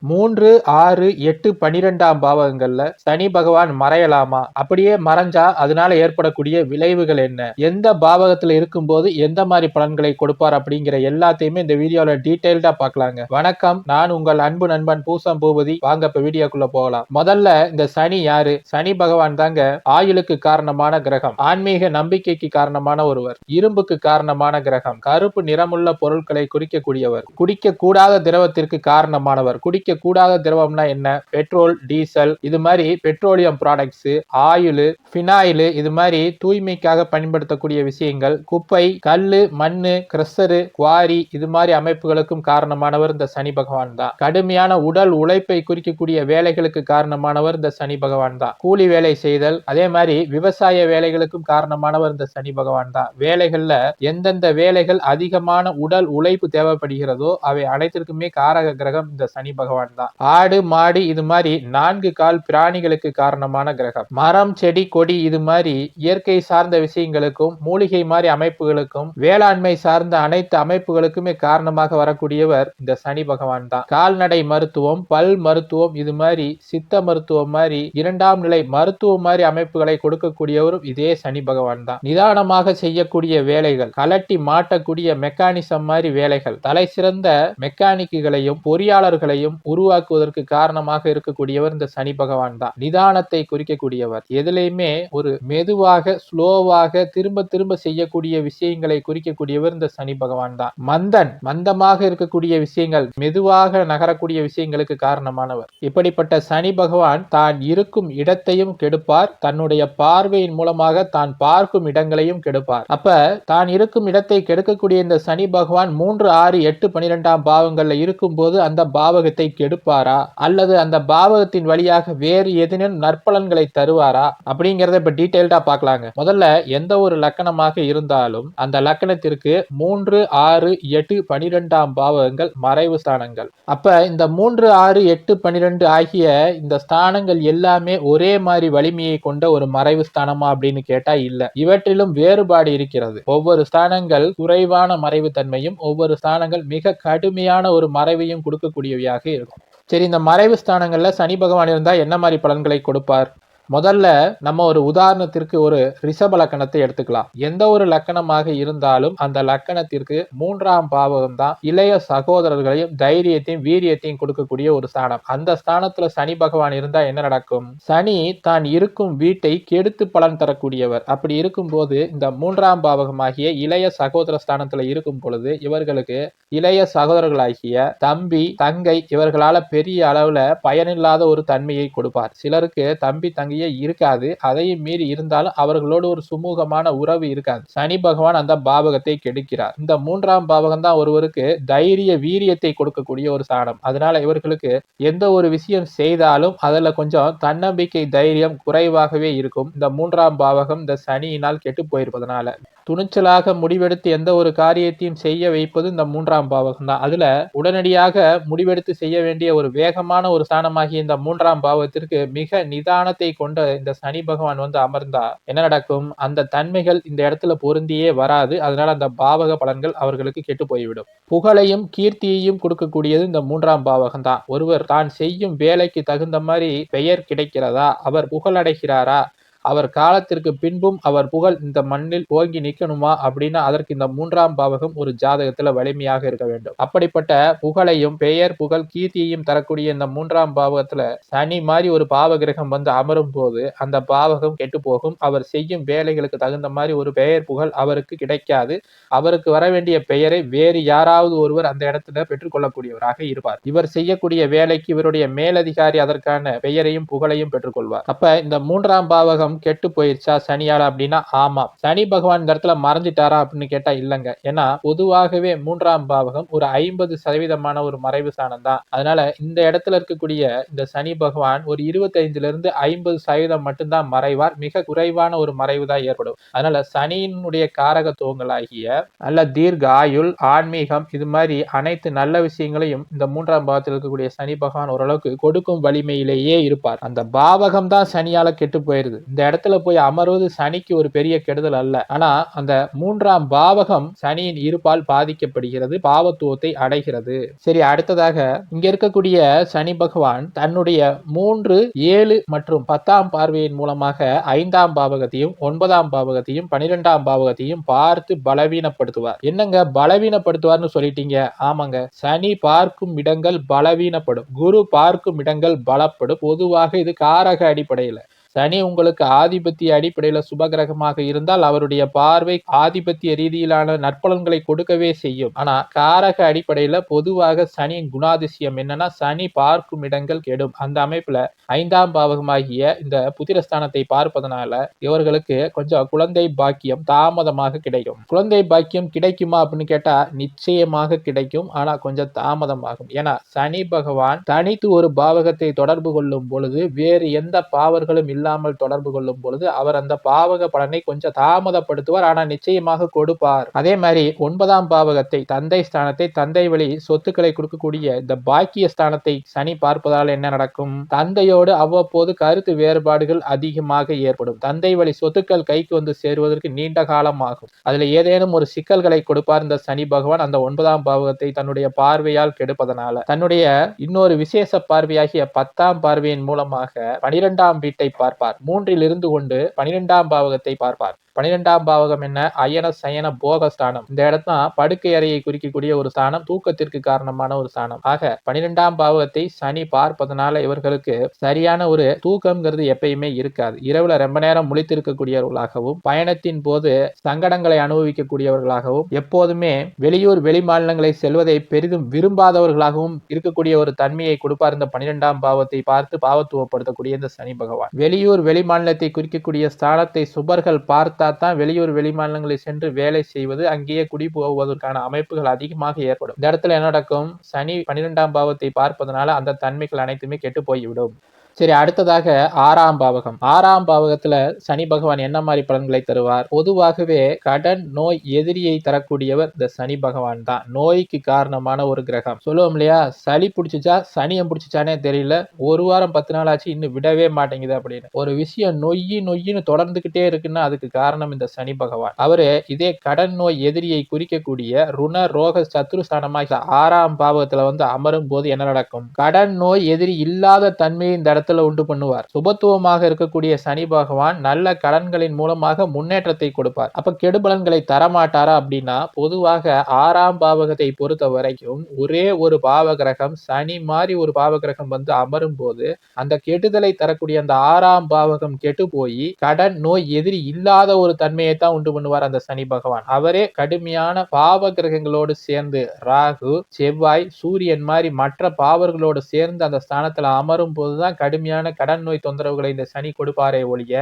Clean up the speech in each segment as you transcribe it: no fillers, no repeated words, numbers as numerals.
3, 6, 8, 12ஆம் பாவகங்கள்ல சனி பகவான் மறையலாமா? அப்படியே மறைஞ்சா அதனால ஏற்படக்கூடிய விளைவுகள் என்ன? எந்த பாவகத்துல இருக்கும்போது எந்த மாதிரி பலன்களை கொடுப்பார் அப்படிங்கிற எல்லாத்தையுமே இந்த வீடியோல டீடைல்டா பார்க்கலாங்க. வணக்கம், நான் உங்கள் அன்பு நண்பன் பூசம் பூபதி. வாங்க இப்ப வீடியோக்குள்ள போகலாம். முதல்ல இந்த சனி யாரு? சனி பகவான் தாங்க ஆயுளுக்கு காரணமான கிரகம், ஆன்மீக நம்பிக்கைக்கு காரணமான ஒருவர், இரும்புக்கு காரணமான கிரகம், கருப்பு நிறமுள்ள பொருட்களை குறிக்கக்கூடியவர், குடிக்க கூடாத திரவத்திற்கு காரணமானவர். கூடாத திரவம்னா என்ன? பெட்ரோல், டீசல், இது மாதிரி பெட்ரோலியம் ப்ராடக்ட்ஸ், ஆயில், பினாயில், இது மாதிரி தூய்மைக்காக பயன்படுத்தக்கூடிய விஷயங்கள், குப்பை, கல்லு, மண்ணு, கிரஷரு, குவாரி, இது மாதிரி அமைப்புகளுக்கும் காரணமானவர் இந்த சனி பகவான் தான். கடுமையான உடல் உழைப்பை குறிக்கக்கூடிய வேலைகளுக்கு காரணமானவர் இந்த சனி பகவான் தான். கூலி வேலை செய்தல், அதே மாதிரி விவசாய வேலைகளுக்கும் காரணமானவர் இந்த சனி பகவான் தான். வேலைகள்ல எந்தெந்த வேலைகள் அதிகமான உடல் உழைப்பு தேவைப்படுகிறதோ அவை அனைத்திற்குமே காரக கிரகம் இந்த சனி பகவான் தான். ஆடு, மாடு, இது மாதிரி 4 கால் பிராணிகளுக்கு காரணமான கிரகம். மரம், செடி, கொடி, இது மாதிரி இயற்கை சார்ந்த விஷயங்களுக்கும் மூலிகை மாதிரி அமைப்புகளுக்கும் வேளாண்மை சார்ந்த அனைத்து அமைப்புகளுக்குமே காரணமாக வரக்கூடியவர் இந்த சனி பகவான் தான். கால்நடை மருத்துவம், பல் மருத்துவம், இது மாதிரி சித்த மருத்துவம் மாதிரி 2ஆம் நிலை மருத்துவம் மாதிரி அமைப்புகளை கொடுக்கக்கூடியவரும் இதே சனி பகவான் தான். நிதானமாக செய்யக்கூடிய வேலைகள், கலட்டி மாட்டக்கூடிய மெக்கானிசம் மாதிரி வேலைகள், தலை சிறந்த மெக்கானிக்குகளையும் பொறியாளர்களையும் உருவாக்குவதற்கு காரணமாக இருக்கக்கூடியவர் இந்த சனி பகவான் தான். நிதானத்தை குறிக்கக்கூடியவர், எதிலையுமே ஒரு மெதுவாக ஸ்லோவாக திரும்ப திரும்ப செய்யக்கூடிய விஷயங்களை குறிக்கக்கூடியவர் இந்த சனி பகவான் தான். மந்தமாக இருக்கக்கூடிய விஷயங்கள், மெதுவாக நகரக்கூடிய விஷயங்களுக்கு காரணமானவர். இப்படிப்பட்ட சனி பகவான் தான் இருக்கும் இடத்தையும் கெடுப்பார், தன்னுடைய பார்வையின் மூலமாக தான் பார்க்கும் இடங்களையும் கெடுப்பார். அப்ப தான் இருக்கும் இடத்தை கெடுக்கக்கூடிய இந்த சனி பகவான் 3, 6, 8, 12ஆம் பாவங்கள்ல இருக்கும் போது அந்த பாவகத்தை கெடுப்பாரா அல்லது அந்த பாவகத்தின் வழியாக வேறு ஏதேனும் நற்பலன்களை தருவாரா அப்படிங்கறத இப்ப டீடைல்டா பார்க்கலாங்க. முதல்ல எந்த ஒரு லக்கணமாக இருந்தாலும் அந்த லக்கணத்திற்கு 3, 6, 8, 12ஆம் பாவகங்கள் மறைவு ஸ்தானங்கள். அப்ப இந்த 3, 6, 8, 12 ஆகிய இந்த ஸ்தானங்கள் எல்லாமே ஒரே மாதிரி வலிமையை கொண்ட ஒரு மறைவு ஸ்தானமா அப்படின்னு கேட்டா இல்ல. இவற்றிலும் வேறுபாடு இருக்கிறது. ஒவ்வொரு ஸ்தானங்கள் குறைவான மறைவு தன்மையும் ஒவ்வொரு ஸ்தானங்கள் மிக கடுமையான ஒரு மறைவையும் கொடுக்கக்கூடியவையாக இருக்கும். சரி, இந்த மறைவு ஸ்தானங்கள்ல சனி பகவான் இருந்தா என்ன மாதிரி பலன்களை கொடுப்பார்? முதல்ல நம்ம ஒரு உதாரணத்திற்கு ஒரு ரிஷப லக்கணத்தை எடுத்துக்கலாம். எந்த ஒரு லக்கணமாக இருந்தாலும் அந்த லக்கணத்திற்கு 3ஆம் பாவகம் தான் இளைய சகோதரர்களையும் தைரியத்தையும் வீரியத்தையும் கொடுக்கக்கூடிய ஒரு ஸ்தானம். அந்த ஸ்தானத்துல சனி பகவான் இருந்தா என்ன நடக்கும்? சனி தான் இருக்கும் வீட்டை கெடுத்து பலன் தரக்கூடியவர். அப்படி இருக்கும் போது இந்த 3ஆம் பாவகமாகிய இளைய சகோதர ஸ்தானத்துல இருக்கும் பொழுது இவர்களுக்கு இளைய சகோதரர்களாகிய தம்பி, தங்கை, இவர்களால பெரிய அளவுல பயனில்லாத ஒரு தன்மையை கொடுப்பார். சிலருக்கு தம்பி, தங்கை இருக்காது, அதையும் மீறி இருந்தாலும் அவர்களோடு ஒரு சுமூகமான உறவு இருக்காது. சனி பகவான் அந்த பாவகத்தை கெடுக்கிறார். இந்த 3ஆம் பாவகம் தான் ஒருவருக்கு தைரிய வீரியத்தை கொடுக்கக்கூடிய ஒரு ஸ்தானம். அதனால இவர்களுக்கு எந்த ஒரு விஷயம் செய்தாலும் அதுல கொஞ்சம் தன்னம்பிக்கை, தைரியம் குறைவாகவே இருக்கும். இந்த 3ஆம் பாவகம் இந்த சனியினால் கெட்டு போயிருப்பதனால துணிச்சலாக முடிவெடுத்து எந்த ஒரு காரியத்தையும் செய்ய வைப்பது இந்த 3ஆம் பாவகம் தான். அதுல உடனடியாக முடிவெடுத்து செய்ய வேண்டிய ஒரு வேகமான ஒரு ஸ்தானமாகிய இந்த 3ஆம் பாவகத்திற்கு மிக நிதானத்தை கொண்ட இந்த சனி பகவான் வந்து அமர்ந்தா என்ன நடக்கும்? அந்த தன்மைகள் இந்த இடத்துல பொருந்தியே வராது. அதனால அந்த பாவக பலன்கள் அவர்களுக்கு கெட்டு போய்விடும். புகழையும் கீர்த்தியையும் கொடுக்கக்கூடியது இந்த 3ஆம் பாவகம் தான். ஒருவர் தான் செய்யும் வேலைக்கு தகுந்த மாதிரி பெயர் கிடைக்கிறதா, அவர் புகழடைகிறாரா, அவர் காலத்திற்கு பின்பும் அவர் புகழ் இந்த மண்ணில் ஓங்கி நிற்கணுமா அப்படின்னா அதற்கு இந்த 3ஆம் பாவகம் ஒரு ஜாதகத்துல வலிமையாக இருக்க வேண்டும். அப்படிப்பட்ட புகழையும் பெயர், புகழ், கீர்த்தியையும் தரக்கூடிய இந்த 3ஆம் பாவகத்துல சனி மாதிரி ஒரு பாவ கிரகம் வந்து அமரும் போது அந்த பாவகம் கெட்டு போகும். அவர் செய்யும் வேலைகளுக்கு தகுந்த மாதிரி ஒரு பெயர், புகழ் அவருக்கு கிடைக்காது. அவருக்கு வர வேண்டிய பெயரை வேறு யாராவது ஒருவர் அந்த இடத்துல பெற்றுக்கொள்ளக்கூடியவராக இருப்பார். இவர் செய்யக்கூடிய வேலைக்கு இவருடைய மேலதிகாரி அதற்கான பெயரையும் புகழையும் பெற்றுக்கொள்வார். அப்ப இந்த 3ஆம் பாவகம் கெட்டு போயிருச்சா சனியால அப்படின்னா ஆமா. சனி பகவான் இந்த இடத்துல மறைஞ்சிட்டாரா அப்படின்னு கேட்டா இல்லங்க. ஏன்னா பொதுவாகவே 3ஆம் பாவகம் ஒரு 50% ஒரு மறைவு ஸ்தானம் தான். அதனால இந்த இடத்துல இருக்கக்கூடிய இந்த சனி பகவான் ஒரு 25 - 50% மட்டும்தான் மறைவார். மிக குறைவான ஒரு மறைவு தான் ஏற்படும். அதனால சனியினுடைய காரகத்துவங்களாகிய நல்ல தீர்க்க ஆயுள், ஆன்மீகம், இது மாதிரி அனைத்து நல்ல விஷயங்களையும் இந்த 3ஆம் பாவத்தில் இருக்கக்கூடிய சனி பகவான் ஓரளவுக்கு கொடுக்கும் வலிமையிலேயே இருப்பார். அந்த பாவகம் தான் சனியால கெட்டு போயிருது. இந்த இடத்துல போய் அமர்வது சனிக்கு ஒரு பெரிய கெடுதல் அல்ல. ஆனா அந்த 3ஆம் பாவகம் சனியின் இருப்பால் பாதிக்கப்படுகிறது, பாவத்துவத்தை அடைகிறது. சரி, அடுத்ததாக இங்க இருக்கக்கூடிய சனி பகவான் தன்னுடைய 3, 7 மற்றும் 10ஆம் பார்வையின் மூலமாக 5ஆம் பாவகத்தையும் 9ஆம் பாவகத்தையும் 12ஆம் பாவகத்தையும் பார்த்து பலவீனப்படுத்துவார். என்னங்க பலவீனப்படுத்துவார்னு சொல்லிட்டீங்க? ஆமாங்க, சனி பார்க்கும் இடங்கள் பலவீனப்படும், குரு பார்க்கும் இடங்கள் பலப்படும். பொதுவாக இது காரக அடிப்படையில். சனி உங்களுக்கு ஆதிபத்திய அடிப்படையில் சுபகிரகமாக இருந்தால் அவருடைய பார்வை ஆதிபத்திய ரீதியிலான நற்பலன்களை கொடுக்கவே செய்யும். ஆனா காரக அடிப்படையில் பொதுவாக சனியின் குணாதிசயம் என்னன்னா, சனி பார்க்கும் இடங்கள் கெடும். அந்த அமைப்புல 5ஆம் பாவகமாகிய இந்த புத்திரஸ்தானத்தை பார்ப்பதனால இவர்களுக்கு கொஞ்சம் குழந்தை பாக்கியம் தாமதமாக கிடைக்கும். குழந்தை பாக்கியம் கிடைக்குமா அப்படின்னு கேட்டா நிச்சயமாக கிடைக்கும், ஆனா கொஞ்சம் தாமதமாகும். ஏன்னா சனி பகவான் தனித்து ஒரு பாவகத்தை தொடர்பு கொள்ளும் பொழுது, வேறு எந்த பாவர்களும் இல்லாமல் தொடர்பு கொள்ளும் பொழுது அவர் அந்த பாவக பலனை கொஞ்சம் தாமதப்படுத்துவார், ஆனா நிச்சயமாக கொடுப்பார். அதே மாதிரி 9ஆம் பாவகத்தை, தந்தை ஸ்தானத்தை, தந்தை வழி சொத்துக்களை கொடுக்கக்கூடிய இந்த பாக்கிய ஸ்தானத்தை சனி பார்ப்பதால் என்ன நடக்கும்? தந்தையோடு அவ்வப்போது கருத்து வேறுபாடுகள் அதிகமாக ஏற்படும். தந்தை வழி சொத்துக்கள் கைக்கு வந்து சேருவதற்கு நீண்ட காலம் ஆகும். அதுல ஏதேனும் ஒரு சிக்கல்களை கொடுப்பார் இந்த சனி பகவான் அந்த 9ஆம் பாவகத்தை தன்னுடைய பார்வையால் கெடுப்பதனால. தன்னுடைய இன்னொரு விசேஷ பார்வையாகிய 10ஆம் பார்வையின் மூலமாக 12ஆம் வீட்டை பார்ப்பார். 3இல் இருந்து கொண்டு 12ஆம் பாவகத்தை பார்ப்பார். 12ஆம் பாவகம் என்ன? அயன சயன போக ஸ்தானம். இந்த இடத்தான் படுக்கை அறையை குறிக்கக்கூடிய ஒரு ஸ்தானம், தூக்கத்திற்கு காரணமான ஒரு ஸ்தானம். ஆக 12ஆம் பாவகத்தை சனி பார்ப்பதனால இவர்களுக்கு சரியான ஒரு தூக்கம்ங்கிறது எப்பயுமே இருக்காது. இரவுல ரொம்ப நேரம் முழித்திருக்கக்கூடியவர்களாகவும், பயணத்தின் போது சங்கடங்களை அனுபவிக்கக்கூடியவர்களாகவும், எப்போதுமே வெளியூர் வெளி மாநிலங்களை செல்வதை பெரிதும் விரும்பாதவர்களாகவும் இருக்கக்கூடிய ஒரு தன்மையை கொடுப்பார் இந்த 12ஆம் பாவத்தை பார்த்து பாவத்துவப்படுத்தக்கூடிய இந்த சனி பகவான். வெளியூர் வெளி மாநிலத்தை குறிக்கக்கூடிய ஸ்தானத்தை சுபர்கள் பார்த்தா தான் வெளியூர் வெளி மாநிலங்களில் சென்று வேலை செய்வது, அங்கேயே குடி போவதற்கான அமைப்புகள் அதிகமாக ஏற்படும். இந்த இடத்துல என்ன நடக்கும்? சனி 12ஆம் பாவத்தை பார்ப்பதனால அந்த தன்மைகள் அனைத்துமே கெட்டு போய்விடும். சரி, அடுத்ததாக 6ஆம் பாவகம். 6ஆம் பாவகத்துல சனி பகவான் என்ன மாதிரி பலன்களை தருவார்? பொதுவாகவே கடன் நோய் எதிரியை தரக்கூடியவர் இந்த சனி பகவான் தான். நோய்க்கு காரணமான ஒரு கிரகம். சொல்லுவோம் இல்லையா, சளி பிடிச்சிச்சா சனியம் பிடிச்சிச்சானே தெரியல, 1 வாரம் 10 நாள் ஆச்சு இன்னும் விடவே மாட்டேங்குது அப்படின்னு. ஒரு விஷயம் நொய்யின்னு தொடர்ந்துகிட்டே இருக்குன்னா அதுக்கு காரணம் இந்த சனி பகவான். அவரு இதே கடன் நோய் எதிரியை குறிக்கக்கூடிய ருண ரோக சத்ருஸ்தானமாக 6ஆம் பாவகத்துல வந்து அமரும் போது என்ன நடக்கும்? கடன் நோய் எதிரி இல்லாத தன்மையை இந்த இடத்துல உண்டு பண்ணுவார். சுபத்துவமாக இருக்கக்கூடிய சனி பகவான் நல்ல கடன்களின் மூலமாக முன்னேற்றத்தை கொடுப்பார். அப்ப கெடுபலன்களை தரமாட்டாரா அப்படின்னா, பொதுவாக 6ஆம் பாவகத்தை பொறுத்த வரைக்கும் ஒரே ஒரு பாவகிரகம் சனி மாதிரி ஒரு பாவகிரகம் வந்து அமரும் போது அந்த கெடுதலை தரக்கூடிய அந்த 6ஆம் பாவகம் கெட்டு போய் கடன் நோய் எதிரி இல்லாத ஒரு தன்மையை தான் உண்டு பண்ணுவார் அந்த சனி பகவான். அவரே கடுமையான பாவ கிரகங்களோடு சேர்ந்து ராகு, செவ்வாய், சூரியன் மாதிரி மற்ற பாவர்களோடு சேர்ந்து அந்த ஸ்தானத்துல அமரும் போதுதான் கடுமையான கடன் நோய் தொந்தரவுகளை இந்த சனி கொடுப்பாரே ஒழிய,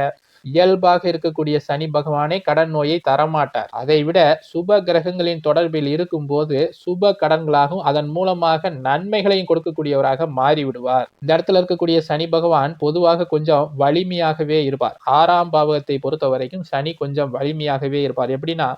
இயல்பாக இருக்கக்கூடிய சனி பகவானே கடன் நோயை தரமாட்டார். அதை விட சுப கிரகங்களின் தொடர்பில் இருக்கும் போது சுப கடன்களாகவும் அதன் மூலமாக நன்மைகளையும் கொடுக்கக்கூடியவராக மாறிவிடுவார். இந்த இடத்துல இருக்கக்கூடிய சனி பகவான் பொதுவாக கொஞ்சம் வலிமையாகவே இருப்பார். 6ஆம் பாவகத்தை பொறுத்த வரைக்கும் சனி கொஞ்சம் வலிமையாகவே இருப்பார். எப்படின்னா,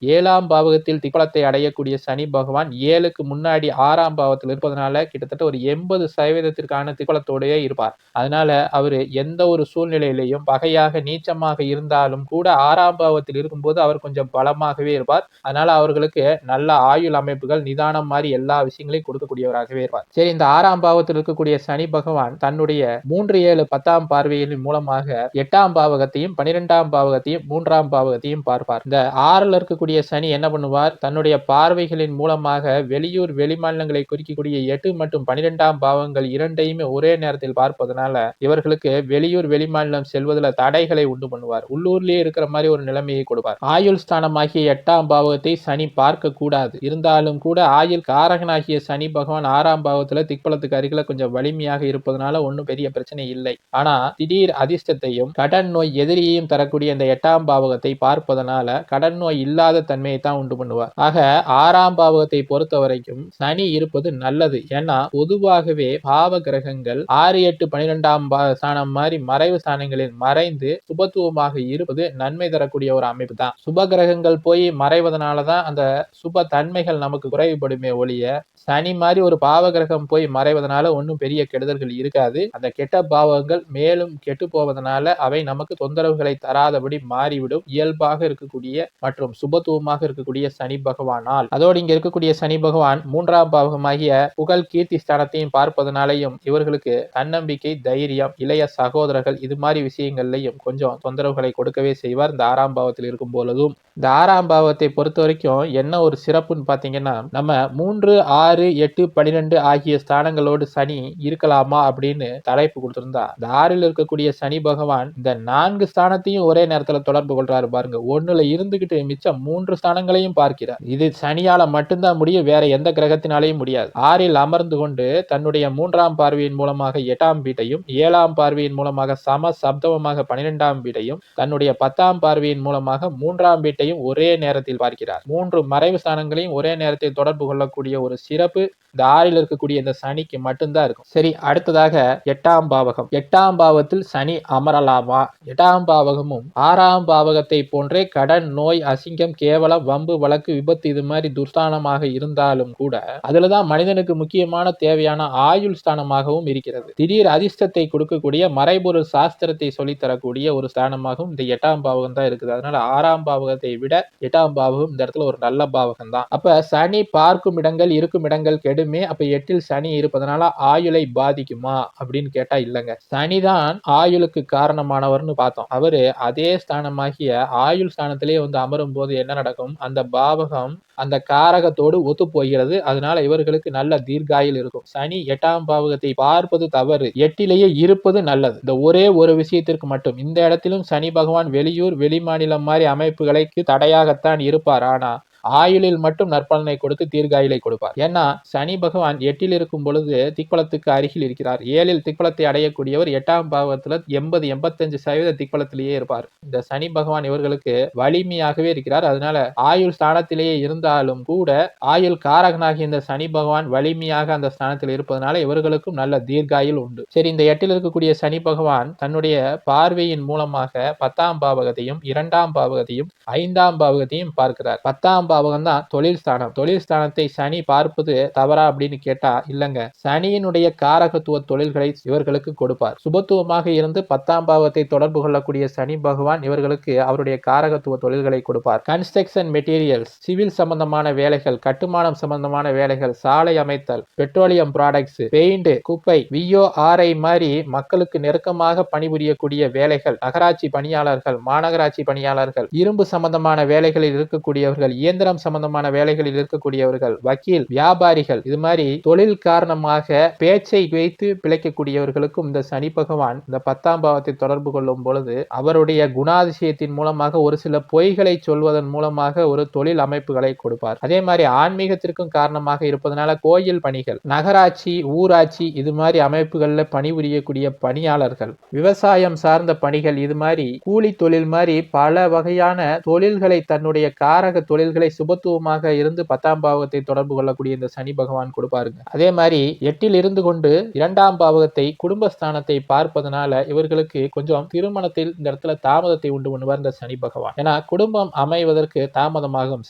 7ஆம் பாவகத்தில் திக்பலத்தை அடையக்கூடிய சனி பகவான் 7க்கு முன்னாடி 6ஆம் பாவத்தில் இருப்பதனால கிட்டத்தட்ட ஒரு 80% திக்பலத்தோடயே இருப்பார். அதனால அவரு எந்த ஒரு சூழ்நிலையிலையும் பகையாக நீச்சமாக இருந்தாலும் கூட 6ஆம் பாவத்தில் இருக்கும்போது அவர் கொஞ்சம் பலமாகவே இருப்பார். அதனால அவர்களுக்கு நல்ல ஆயுள் அமைப்புகள், நிதானம் மாதிரி எல்லா விஷயங்களையும் கொடுக்கக்கூடியவராகவே இருப்பார். சரி, இந்த 6ஆம் பாவத்தில் இருக்கக்கூடிய சனி பகவான் தன்னுடைய 3, 7, 10ஆம் பார்வையின் மூலமாக 8ஆம் பாவகத்தையும் 12ஆம் பாவகத்தையும் 3ஆம் பாவகத்தையும் பார்ப்பார். இந்த 6ல் இருக்கக்கூடிய சனி என்ன பண்ணுவார்? தன்னுடைய பார்வைகளின் மூலமாக வெளியூர் வெளிமாநிலங்களை குறிக்கக்கூடிய 8 மற்றும் 12ஆம் பாவங்கள் இரண்டையுமே ஒரே நேரத்தில் பார்ப்பதனால இவர்களுக்கு வெளியூர் வெளிமாநிலம் செல்வதில் தடைகளை உண்டு பண்ணுவார். உள்ளூர்லயே இருக்கிற மாதிரி ஒரு நிலைமையை கொடுப்பார். ஆயுள் ஸ்தானமாகிய 8ஆம் பாவகத்தை சனி பார்க்க கூடாது. இருந்தாலும் கூட ஆயுள் காரகனாகிய சனி பகவான் 6ஆம் பாவத்துல திக்பலத்துக்கு அருகில கொஞ்சம் வலிமையாக இருப்பதனால ஒன்றும் பெரிய பிரச்சனை இல்லை. ஆனா திடீர் அதிர்ஷ்டத்தையும் கடன் நோய் எதிரியையும் தரக்கூடிய இந்த 8ஆம் பாவகத்தை பார்ப்பதனால கடன் நோய் இல்லாத தன்மையை தான் உண்டு பண்ணுவார். ஆக 6ஆம் பாவகத்தை பொறுத்த வரைக்கும் சனி இருப்பது நல்லது. ஏன்னா பொதுவாகவே பாவ கிரகங்கள் 6, 8, 12ஆம் ஸ்தானம் மாதிரி மறைவு ஸ்தானங்களில் மறைந்து சுப சுபத்துவமாக இருப்பது நன்மை தரக்கூடிய ஒரு அமைப்பு தான். சுப கிரகங்கள் போய் மறைவதனாலதான் அந்த சுப தன்மைகள் நமக்கு குறைவுபடுமே ஒழிய, சனி மாதிரி ஒரு பாவ கிரகம் போய் மறைவதனால ஒன்னும் பெரிய கெடுதல்கள் இருக்காது. அந்த கெட்ட பாவங்கள் மேலும் கெட்டு போவதனால அவை நமக்கு தொந்தரவுகளை தராதபடி மாறிவிடும். இயல்பாக இருக்கக்கூடிய மற்றும் சுபத்துவமாக இருக்கக்கூடிய சனி பகவானால். அதோடு இங்க இருக்கக்கூடிய சனி பகவான் 3ஆம் பாவகமாகிய புகழ் கீர்த்தி ஸ்தானத்தையும் பார்ப்பதனாலையும் இவர்களுக்கு தன்னம்பிக்கை, தைரியம், இளைய சகோதரர்கள் இது மாதிரி விஷயங்கள்லையும் கொஞ்சம் தொந்தரவுகளை கொடுக்கவே செய்வார். இந்த 6ஆம் பாவத்தில் இருக்கும் பொழுதும் இந்த 6ஆம் பாவத்தை பொறுத்த வரைக்கும் என்ன ஒரு சிறப்புன்னு பாத்தீங்கன்னா, நம்ம 3, 6, 8, 12 ஆகிய ஸ்தானங்களோடு சனி இருக்கலாமா அப்படின்னு தலைப்பு கொடுத்திருந்தா, இந்த 6ல் இருக்கக்கூடிய சனி பகவான் இந்த 4 ஸ்தானத்தையும் ஒரே நேரத்துல தொடர்பு கொள்றாரு பாருங்க. 1ல இருந்துகிட்டு மிச்சம் 3 ஸ்தானங்களையும் பார்க்கிறார். இது சனியால மட்டும்தான் முடியும், வேற எந்த கிரகத்தினாலையும் முடியாது. 6ல் அமர்ந்து கொண்டு தன்னுடைய 3ஆம் பார்வையின் மூலமாக 8ஆம் வீட்டையும், 7ஆம் பார்வையின் மூலமாக சம சப்தமமாக 12ஆம் வீட்டையும், தன்னுடைய 10ஆம் பார்வையின் மூலமாக 3ஆம் வீட்டையும் ஒரே நேரத்தில் பார்க்கிறார். 3 மறைவு ஸ்தானங்களையும் ஒரே நேரத்தில் தொடர்பு கொள்ளக்கூடிய ஒரு சிறப்பு இந்த 6ல் இருக்கக்கூடிய இந்த சனிக்கு மட்டும்தான் இருக்கும். சரி, அடுத்ததாக 8ஆம் பாவகம். 8ஆம் பாவத்தில் சனி அமரலாமா? 8ஆம் பாவகமும் 6ஆம் பாவகத்தை போன்றே கடன், நோய், அசிங்கம், கேவலம், வம்பு, வழக்கு, விபத்து இது மாதிரி துர்ஸ்தானமாக இருந்தாலும் கூட அதுலதான் மனிதனுக்கு முக்கியமான தேவையான ஆயுள் ஸ்தானமாகவும் இருக்கிறது. திடீர் அதிர்ஷ்டத்தை கொடுக்கக்கூடிய மறைபொருள் சாஸ்திரத்தை சொல்லித்தரக்கூடிய ஒரு ஸ்தானமாகவும் இந்த 8ஆம் பாவகம் தான் இருக்குது. அதனால 6ஆம் பாவகத்தை விட 8ஆம் பாவகம் இந்த இடத்துல ஒரு நல்ல பாவகம் தான். அப்ப சனி பார்க்கும் இடங்கள், இருக்கும் இடங்கள் கெடுமே. அப்ப 8ல் சனி இருப்பதனால ஆயுளை பாதிக்குமா அப்படின்னு கேட்டா இல்லங்க. சனிதான் ஆயுளுக்கு காரணமானவர்னு பார்த்தோம். அவரு அதே ஸ்தானமாகிய ஆயுள் ஸ்தானத்திலே வந்து அமரும் போது என்ன நடக்கும்? அந்த பாவகம் அந்த காரகத்தோடு ஒத்து போகிறது. அதனால இவர்களுக்கு நல்ல தீர்காயில் இருக்கும். சனி 8ஆம் பாவகத்தை பார்ப்பது தவறு, 8லேயே இருப்பது நல்லது. இந்த ஒரே ஒரு விஷயத்திற்கு மட்டும். இந்த இடத்திலும் சனி பகவான் வெளியூர், வெளிமாநிலம் மாதிரி அமைப்புகளுக்கு தடையாகத்தான் இருப்பார். ஆனா ஆயுளில் மட்டும் நற்பலனை கொடுத்து தீர்காயிலை கொடுப்பார். ஏன்னா சனி பகவான் 8ல் இருக்கும் பொழுது திக்பலத்துக்கு அருகில் இருக்கிறார். 7ல் திக்பலத்தை அடையக்கூடியவர் 8ஆம் பாவத்துல 80-85% திக்பலத்திலேயே இருப்பார். இந்த சனி பகவான் இவர்களுக்கு வலிமையாகவே இருக்கிறார். அதனால ஆயுள் ஸ்தானத்திலேயே இருந்தாலும் கூட ஆயுள் காரகனாகிய இந்த சனி பகவான் வலிமையாக அந்த ஸ்தானத்தில் இருப்பதனால இவர்களுக்கும் நல்ல தீர்காயில் உண்டு. சரி, இந்த 8ல் இருக்கக்கூடிய சனி பகவான் தன்னுடைய பார்வையின் மூலமாக 10ஆம் பாவகத்தையும், 2ஆம் பாவகத்தையும், 5ஆம் பாவகத்தையும் பார்க்கிறார். 10ஆம் பாவகம் தான் தொழில் ஸ்தானம். தொழில் ஸ்தானத்தை சனி பார்ப்பது தவறா அப்படின்னு கேட்டா இல்லங்க. சனியினுடைய காரகத்துவ தொழில்களை இவர்களுக்கு கொடுப்பார். சுபத்துவமாக இருந்து 10ஆம் பாவத்தை தொடர்பு கொள்ளக்கூடிய சனி பகவான் இவர்களுக்கு அவருடைய காரகத்துவ தொழில்களை கொடுப்பார். கன்ஸ்ட்ரக்ஷன் மெட்டீரியல்ஸ், சிவில் சம்பந்தமான வேலைகள், கட்டுமானம் சம்பந்தமான வேலைகள், சாலை அமைத்தல், பெட்ரோலியம் ப்ராடக்ட்ஸ், பெயிண்ட், குப்பை, VORI மாதிரி மக்களுக்கு நெருக்கமாக பணிபுரியக்கூடிய வேலைகள், நகராட்சி பணியாளர்கள், மாநகராட்சி பணியாளர்கள், இரும்பு சம்பந்தமான வேலைகளில் இருக்கக்கூடியவர்கள், இயந்திரம் சம்பந்தமான வேலைகளில் இருக்கக்கூடியவர்கள், வக்கீல், வியாபாரிகள் இது மாதிரி தொழில் காரணமாக பேச்சை வைத்து பிழைக்கக்கூடியவர்களுக்கும் இந்த சனி பகவான் இந்த 10ஆம் பாவத்தை தொடர்பு கொள்ளும் பொழுது அவருடைய குணாதிசயத்தின் மூலமாக ஒரு சில பொய்களை சொல்வதன் மூலமாக ஒரு தொழில் அமைப்புகளை கொடுப்பார். அதே மாதிரி ஆன்மீகத்திற்கும் காரணமாக இருப்பதனால கோயில் பணிகள், நகராட்சி, ஊராட்சி இது மாதிரி அமைப்புகள்ல பணிபுரியக்கூடிய பணியாளர்கள், விவசாயம் சார்ந்த பணிகள் இது மாதிரி கூலி தொழில் மாதிரி பல வகையான தொழில்களை தன்னுடைய காரக தொழில்களை சுபத்துவமாக இருந்து 10ஆம் பாவத்தை தொடர்பு கொள்ளக்கூடிய இந்த சனி பகவான் கொடுப்பாருங்க. அதே மாதிரி 8ல் இருந்து கொண்டு 2ஆம் பாவகத்தை குடும்பஸ்தானத்தை பார்ப்பதனால இவர்களுக்கு கொஞ்சம் திருமணத்தில் இந்த இடத்துல தாமதத்தை உண்டு பண்ணுவார் இந்த சனி பகவான். ஏன்னா குடும்பம் அமைவதற்கு தாமதமாகும்.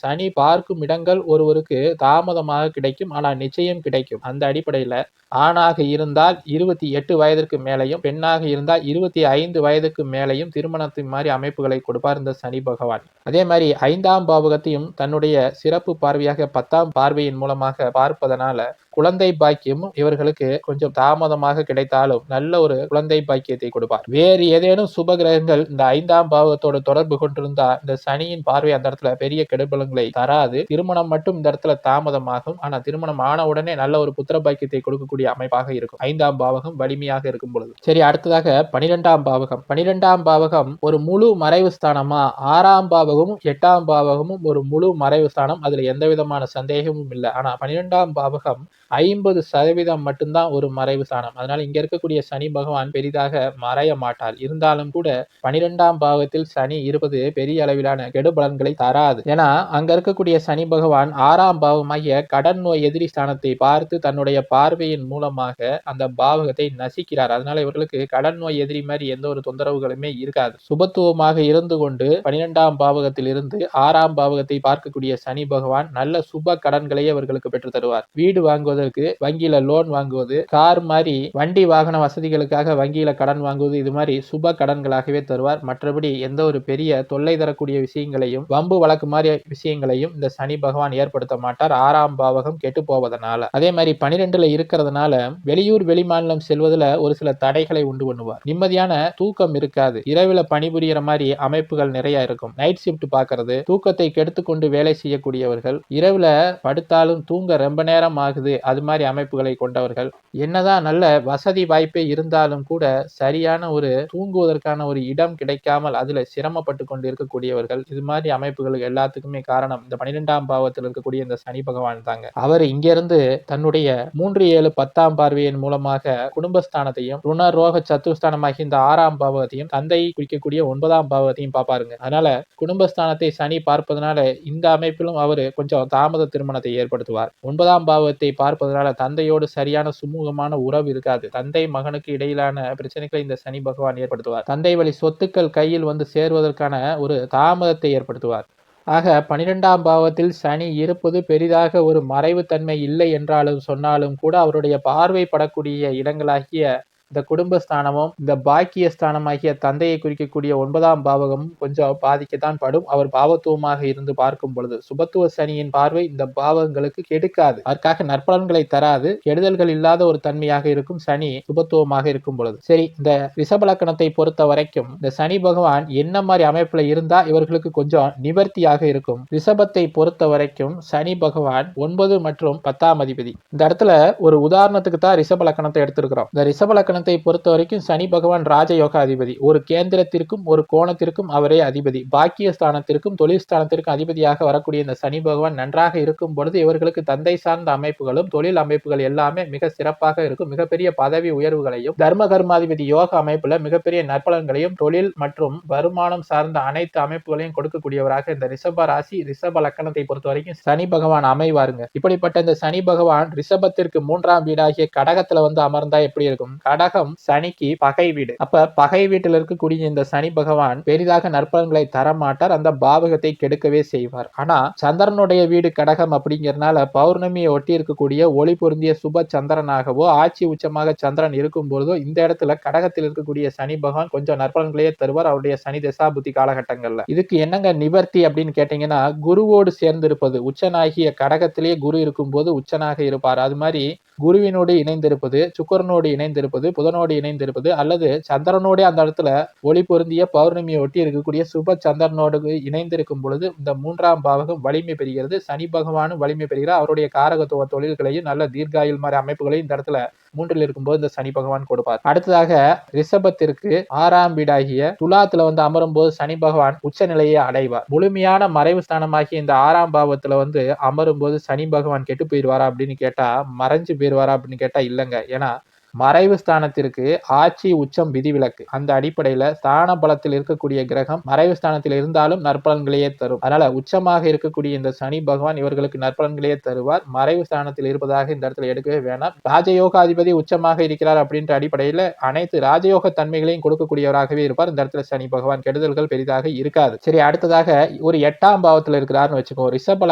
சனி பார்க்கும் இடங்கள் ஒருவருக்கு தாமதமாக கிடைக்கும், ஆனால் நிச்சயம் கிடைக்கும். அந்த அடிப்படையில ஆணாக இருந்தால் 28 வயதிற்கு மேலையும், பெண்ணாக இருந்தால் 25 வயதுக்கு மேலையும் திருமணத்தின் மாதிரி அமைப்புகளை கொடுப்பார் இந்த சனி பகவான். அதே மாதிரி 5ஆம் பாவகத்தையும் தன்னுடைய சிறப்பு பார்வையாக 10ஆம் பார்வையின் மூலமாக பார்ப்பதனால குழந்தை பாக்கியமும் இவர்களுக்கு கொஞ்சம் தாமதமாக கிடைத்தாலும் நல்ல ஒரு குழந்தை பாக்கியத்தை கொடுப்பார். வேறு ஏதேனும் சுப கிரகங்கள் இந்த 5ஆம் பாவகத்தோடு தொடர்பு கொண்டிருந்தா இந்த சனியின் பார்வை அந்த இடத்துல பெரிய கெடுபலங்களை தராது. திருமணம் மட்டும் இந்த இடத்துல தாமதமாகும். ஆனா திருமணம் ஆன உடனே நல்ல ஒரு புத்திர பாக்கியத்தை கொடுக்கக்கூடிய அமைப்பாக இருக்கும் 5ஆம் பாவகம் வலிமையாக இருக்கும் பொழுது. சரி, அடுத்ததாக 12ஆம் பாவகம். 12ஆம் பாவகம் ஒரு முழு மறைவு ஸ்தானமா? 6ஆம் பாவகமும் 8ஆம் பாவகமும் ஒரு முழு மறைவு ஸ்தானம். அதுல எந்த விதமான சந்தேகமும் இல்லை. ஆனா 12ஆம் பாவகம் 50% மட்டும்தான் ஒரு மறைவு ஸ்தானம். அதனால இங்க இருக்கக்கூடிய சனி பகவான் பெரிதாக மறைய மாட்டார். இருந்தாலும் கூட 12ஆம் பாவத்தில் சனி இருப்பது பெரிய அளவிலான கெடுபலன்களை தராது. ஏன்னா அங்க இருக்கக்கூடிய சனி பகவான் 6ஆம் பாவமாகிய கடன் நோய் எதிரி ஸ்தானத்தை பார்த்து தன்னுடைய பார்வையின் மூலமாக அந்த பாவகத்தை நசிக்கிறார். அதனால இவர்களுக்கு கடன் நோய் எதிரி மாதிரி எந்த ஒரு தொந்தரவுகளுமே இருக்காது. சுபத்துவமாக இருந்து கொண்டு 12ஆம் பாவகத்தில் இருந்து 6ஆம் பாவகத்தை பார்க்கக்கூடிய சனி பகவான் நல்ல சுப கடன்களையே அவர்களுக்கு பெற்று தருவார். வீடு வாங்குவதற்கு வங்கியில லோன் வாங்குவது, கார் மாதிரி வண்டி வாகன வசதிகளுக்காக வங்கியில கடன் வாங்குவது, இது மாதிரி சுப கடன்களாகவே தருவார். மற்றபடி எந்த ஒரு பெரிய தொல்லை தரக்கூடிய விஷயங்களையும் வம்பு வழக்கு மாதிரி விஷயங்களையும் இந்த சனி பகவான் ஏற்படுத்த மாட்டார். 6ஆம் பாவகம் கெட்டு போவதனால. அதே மாதிரி 12ல இருக்கிறதுனால வெளியூர் வெளிமாநிலம் செல்வதில் ஒரு சில தடைகளை உண்டு பண்ணுவார். நிம்மதியான தூக்கம் இருக்காது. இரவுல பணிபுரியிற மாதிரி அமைப்புகள் நிறைய இருக்கும். நைட் ஷிப்ட் பார்க்கறது, தூக்கத்தை கெடுத்துக்கொண்டு வேலை செய்யக்கூடியவர்கள், இரவுல படுத்தாலும் தூங்க ரொம்ப நேரம் ஆகுது, அது மாதிரி அமைப்புகளை கொண்டவர்கள், என்னதான் நல்ல வசதி வாய்ப்பே இருந்தாலும் கூட சரியான ஒரு தூங்குவதற்கான ஒரு இடம் கிடைக்காமல் அதுல சிரமப்பட்டு கொண்டு இருக்கக்கூடியவர்கள், இது மாதிரி அமைப்புகளுக்கு எல்லாத்துக்குமே காரணம் இந்த 12ஆம் பாவத்தில் இருக்கக்கூடிய இந்த சனி பகவான் தாங்க. அவர் இங்கிருந்து தன்னுடைய 3, 7, 10ஆம் பார்வையின் மூலமாக குடும்பஸ்தானத்தையும் ருணரோக சத்துருஸ்தானமாகி இந்த 6ஆம் பாவத்தையும் தந்தையை குறிக்கக்கூடிய 9ஆம் பாவத்தையும் பார்ப்பாருங்க. அதனால குடும்பஸ்தானத்தை சனி பார்ப்பதனால இந்த அமைப்பிலும் அவரு கொஞ்சம் தாமத திருமணத்தை ஏற்படுத்துவார். 9ஆம் பாவத்தை பார்ப்பதனால தந்தையோடு சரியான சுமூகமான உறவு இருக்காது. தந்தை மகனுக்கு இடையிலான பிரச்சனைகளை இந்த சனி பகவான் ஏற்படுத்துவார். தந்தை வழி சொத்துக்கள் கையில் வந்து சேர்வதற்கான ஒரு தாமதத்தை ஏற்படுத்துவார். ஆக 12ஆம் பாவத்தில் சனி இருப்பது பெரிதாக ஒரு மறைவுத்தன்மை இல்லை என்றாலும் சொன்னாலும் கூட அவருடைய பார்வை படக்கூடிய இடங்களாகிய இந்த குடும்பஸ்தானமும் இந்த பாக்கிய ஸ்தானமாகிய தந்தையை குறிக்கக்கூடிய 9ஆம் பாவகமும் கொஞ்சம் பாதிக்கத்தான் படும். அவர் பாவத்துவமாக இருந்து பார்க்கும் பொழுது சுபத்துவ சனியின் பார்வை இந்த பாவங்களுக்கு கெடுக்காது. அதற்காக நற்பலன்களை தராது. கெடுதல்கள் இல்லாத ஒரு தன்மையாக இருக்கும் சனி சுபத்துவமாக இருக்கும் பொழுது. சரி, இந்த ரிஷபலக்கணத்தை பொறுத்த வரைக்கும் இந்த சனி பகவான் என்ன மாதிரி அமைப்புல இருந்தா இவர்களுக்கு கொஞ்சம் நிவர்த்தியாக இருக்கும். ரிஷபத்தை பொறுத்த வரைக்கும் சனி பகவான் 9 மற்றும் 10ஆம் அதிபதி. இந்த இடத்துல ஒரு உதாரணத்துக்கு தான் ரிஷபலக்கணத்தை எடுத்திருக்கிறோம். இந்த ரிஷபலக்கணத்தை பொறுத்த வரைக்கும் சனி பகவான் ராஜயோக அதிபதி. ஒரு கேந்திரத்திற்கும் ஒரு கோணத்திற்கும் அவரே அதிபதி. பாக்கிய ஸ்தானத்திற்கும் தொழில் ஸ்தானத்திற்கும் அதிபதியாக வரக்கூடிய இந்த சனி பகவான் நன்றாக இருக்கும் பொழுது இவர்களுக்கு தந்தை சார்ந்த அமைப்புகளும் தொழில் அமைப்புகள் எல்லாமே மிக சிறப்பாக இருக்கும். மிகப்பெரிய பதவி உயர்வுகளையும் தர்ம கர்மாதிபதி யோக அமைப்புல மிகப்பெரிய நற்பலன்களையும் தொழில் மற்றும் வருமானம் சார்ந்த அனைத்து அமைப்புகளையும் கொடுக்கக்கூடியவராக இந்த ரிஷப ராசி ரிஷப லக்கணத்தை பொறுத்த வரைக்கும் சனி பகவான் அமைவாருங்க. இப்படிப்பட்ட இந்த சனி பகவான் ரிஷபத்திற்கு 3ஆம் வீடாகிய கடகத்துல வந்து அமர்ந்தா எப்படி இருக்கும்? கடகம் சனிக்கு பகை வீடு. அப்ப பகை வீட்டில் இருக்கக்கூடிய இந்த சனி பகவான் பெரிதாக நற்பலன்களை தரமாட்டார். அந்த பாவகத்தை கெடுக்கவே செய்வார். ஆனா சந்திரனுடைய வீடு கடகம் அப்படிங்கிறதுனால பௌர்ணமியை ஒட்டி இருக்கக்கூடிய ஒளி பொருந்திய சுப சந்திரனாகவோ ஆட்சி உச்சமாக சந்திரன் இருக்கும் பொழுதோ இந்த இடத்துல கடகத்தில் இருக்கக்கூடிய சனி பகவான் கொஞ்சம் நற்பலன்களையே தருவார் அவருடைய சனி தசா புத்தி காலகட்டங்கள்ல. இதுக்கு என்னங்க நிவர்த்தி அப்படின்னு கேட்டீங்கன்னா குருவோடு சேர்ந்து இருப்பது. உச்சனாகிய கடகத்திலேயே குரு இருக்கும் போது உச்சனாக இருப்பார். அது மாதிரி குருவினோடு இணைந்திருப்பது, சுக்கரனோடு இணைந்திருப்பது, புதனோடு இணைந்திருப்பது அல்லது சந்திரனோடு அந்த இடத்துல ஒளி பொருந்திய பௌர்ணமியை ஒட்டி இருக்கக்கூடிய சுப சந்திரனோடு இணைந்திருக்கும் பொழுது இந்த 3ஆம் பாவகம் வலிமை பெறுகிறது. சனி பகவானும் வலிமை பெறுகிறார். அவருடைய காரகத்துவ தொழில்களையும் நல்ல தீர்காயுள் மாதிரி அமைப்புகளையும் இந்த இடத்துல 3ல் இருக்கும்போது இந்த சனி பகவான் கொடுப்பார். அடுத்ததாக ரிஷபத்திற்கு 6ஆம் வீடாகிய துலாத்துல வந்து அமரும் போது சனி பகவான் உச்ச நிலையை அடைவார். முழுமையான மறைவு ஸ்தானமாகிய இந்த 6ஆம் பாவத்துல வந்து அமரும் போது சனி பகவான் கெட்டு போயிடுவாரா அப்படின்னு கேட்டா மறைஞ்சு போயிடுவாரா அப்படின்னு கேட்டா இல்லைங்க. ஏன்னா மறைவு ஸ்தானத்திற்கு ஆட்சி உச்சம் விதிவிலக்கு. அந்த அடிப்படையில ஸ்தான பலத்தில் இருக்கக்கூடிய கிரகம் மறைவு ஸ்தானத்தில் இருந்தாலும் நற்பலன்களையே தரும். அதனால உச்சமாக இருக்கக்கூடிய இந்த சனி பகவான் இவர்களுக்கு நற்பலன்களையே தருவார். மறைவு ஸ்தானத்தில் இருப்பதாக இந்த இடத்துல எடுக்கவே வேணாம். ராஜயோகாதிபதி உச்சமாக இருக்கிறார் அப்படின்ற அடிப்படையில அனைத்து ராஜயோக தன்மைகளையும் கொடுக்கக்கூடியவராகவே இருப்பார். இந்த இடத்துல சனி பகவான் கெடுதல்கள் பெரிதாக இருக்காது. சரி, அடுத்ததாக ஒரு 8ஆம் பாவத்தில் இருக்கிறார்னு வச்சுக்கோ. ரிஷப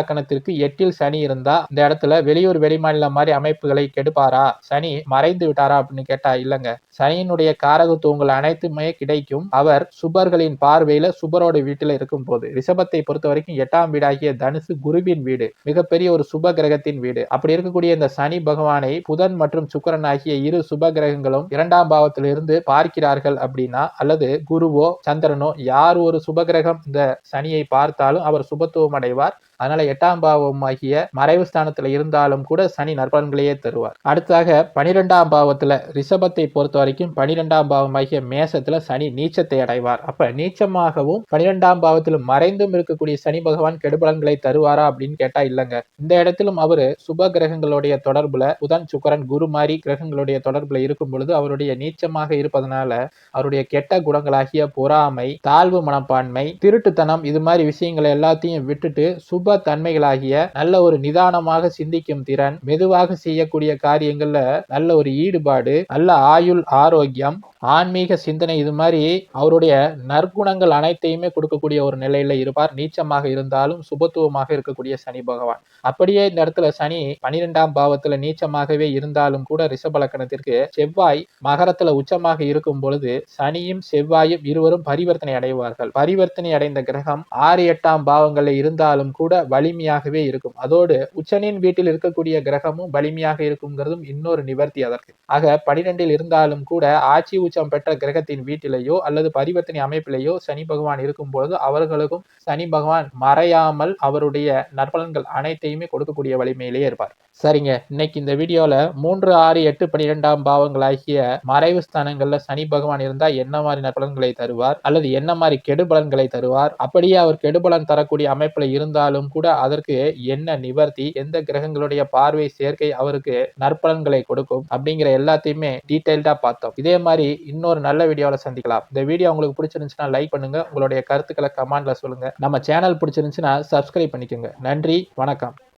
லக்கணத்திற்கு 8ல் சனி இருந்தா இந்த இடத்துல வெளியூர் வெளிமாநிலம் மாதிரி அமைப்புகளை கெடுப்பாரா? சனி மறைந்து விட்டாரா அப்படின்னு கேட்டா இல்லங்க. சனியினுடைய காரகத்துவங்கள் அனைத்துமே கிடைக்கும் அவர் சுபர்களின் பார்வையில சுபரோட வீட்டில இருக்கும் போது. ரிஷபத்தை பொறுத்த வரைக்கும் 8ஆம் வீடாகிய தனுசு குருவின் வீடு, மிகப்பெரிய ஒரு சுப கிரகத்தின் வீடு. அப்படி இருக்கக்கூடிய இந்த சனி பகவானை புதன் மற்றும் சுக்கிரன் ஆகிய இரு சுப கிரகங்களும் 2ஆம் பாவத்திலிருந்து பார்க்கிறார்கள் அப்படின்னா அல்லது குருவோ சந்திரனோ யார் ஒரு சுப கிரகம் இந்த சனியை பார்த்தாலும் அவர் சுபத்துவம் அடைவார். அதனால 8ஆம் பாவமாகிய மறைவு ஸ்தானத்துல இருந்தாலும் கூட சனி நற்பலன்களையே தருவார். அடுத்ததாக 12ஆம் பாவத்துல ரிஷபத்தை பொறுத்த வரைக்கும் 12ஆம் பாவமாகிய மேசத்துல சனி நீச்சத்தை அடைவார். அப்ப நீச்சமாகவும் 12ஆம் பாவத்தில் மறைந்தும் இருக்கக்கூடிய சனி பகவான் கெடுபலன்களை தருவாரா அப்படின்னு கேட்டா இல்லங்க. இந்த இடத்திலும் அவரு சுப கிரகங்களுடைய தொடர்புல புதன், சுக்கிரன், குரு மாதிரி கிரகங்களுடைய தொடர்புல இருக்கும் பொழுது அவருடைய நீச்சமாக இருப்பதனால அவருடைய கெட்ட குணங்களாகிய பொறாமை, தாழ்வு மனப்பான்மை, திருட்டுத்தனம் இது மாதிரி விஷயங்களை எல்லாத்தையும் விட்டுட்டு சுப தன்மைகளாகிய நல்ல ஒரு நிதானமாக சிந்திக்கும் திறன், மெதுவாக செய்யக்கூடிய காரியங்கள்ல நல்ல ஒரு ஈடுபாடு, நல்ல ஆயுள், ஆரோக்கியம், ஆன்மீக சிந்தனை இது மாதிரி அவருடைய நற்குணங்கள் அனைத்தையுமே கொடுக்கக்கூடிய ஒரு நிலையில இருப்பார். நீச்சமாக இருந்தாலும் சுபத்துவமாக இருக்கக்கூடிய சனி பகவான். அப்படியே இந்த இடத்துல சனி 12ஆம் பாவத்துல நீச்சமாகவே இருந்தாலும் கூட ரிஷப லக்னத்திற்கு செவ்வாய் மகரத்துல உச்சமாக இருக்கும் பொழுது சனியும் செவ்வாயும் இருவரும் பரிவர்த்தனை அடைவார்கள். பரிவர்த்தனை அடைந்த கிரகம் 6, 8ஆம் பாவங்களில் இருந்தாலும் கூட வலிமையாகவே இருக்கும். அதோடு உச்சனின் வீட்டில் இருக்கக்கூடிய கிரகமும் வலிமையாக இருக்குங்கிறதும் இன்னொரு நிவர்த்தி அதற்கு. ஆக 12இல் இருந்தாலும் கூட ஆட்சி உச்சம் பெற்ற கிரகத்தின் வீட்டிலேயோ அல்லது பரிவர்த்தனை அமைப்பிலேயோ சனி பகவான் இருக்கும் பொழுது அவர்களுக்கும் சனி பகவான் மறையாமல் அவருடைய நற்பலன்கள் அனைத்தையுமே கொடுக்கக்கூடிய வலிமையிலேயே இருப்பார். சரிங்க, இன்னைக்கு இந்த வீடியோல 3, 6, 8, 12ஆம் பாவங்களாகிய மறைவு ஸ்தானங்கள்ல சனி பகவான் இருந்தா என்ன மாதிரி நற்பலன்களை தருவார் அல்லது என்ன மாதிரி கெடுபலன்களை தருவார், அப்படியே அவர் கெடுபலன் தரக்கூடிய அமைப்புல இருந்தாலும் கூட அதற்கு என்ன நிவர்த்தி, எந்த கிரகங்களுடைய பார்வை சேர்க்கை அவருக்கு நற்பலன்களை கொடுக்கும் அப்படிங்கிற எல்லாத்தையுமே டீடைல்டா பார்த்தோம். இதே மாதிரி இன்னொரு நல்ல வீடியோல சந்திக்கலாம். இந்த வீடியோ உங்களுக்கு பிடிச்சிருந்துச்சுன்னா லைக் பண்ணுங்க, உங்களுடைய கருத்துக்களை கமெண்ட்ல சொல்லுங்க. நம்ம சேனல் பிடிச்சிருந்துச்சுன்னா சப்ஸ்கிரைப் பண்ணிக்கோங்க. நன்றி, வணக்கம்.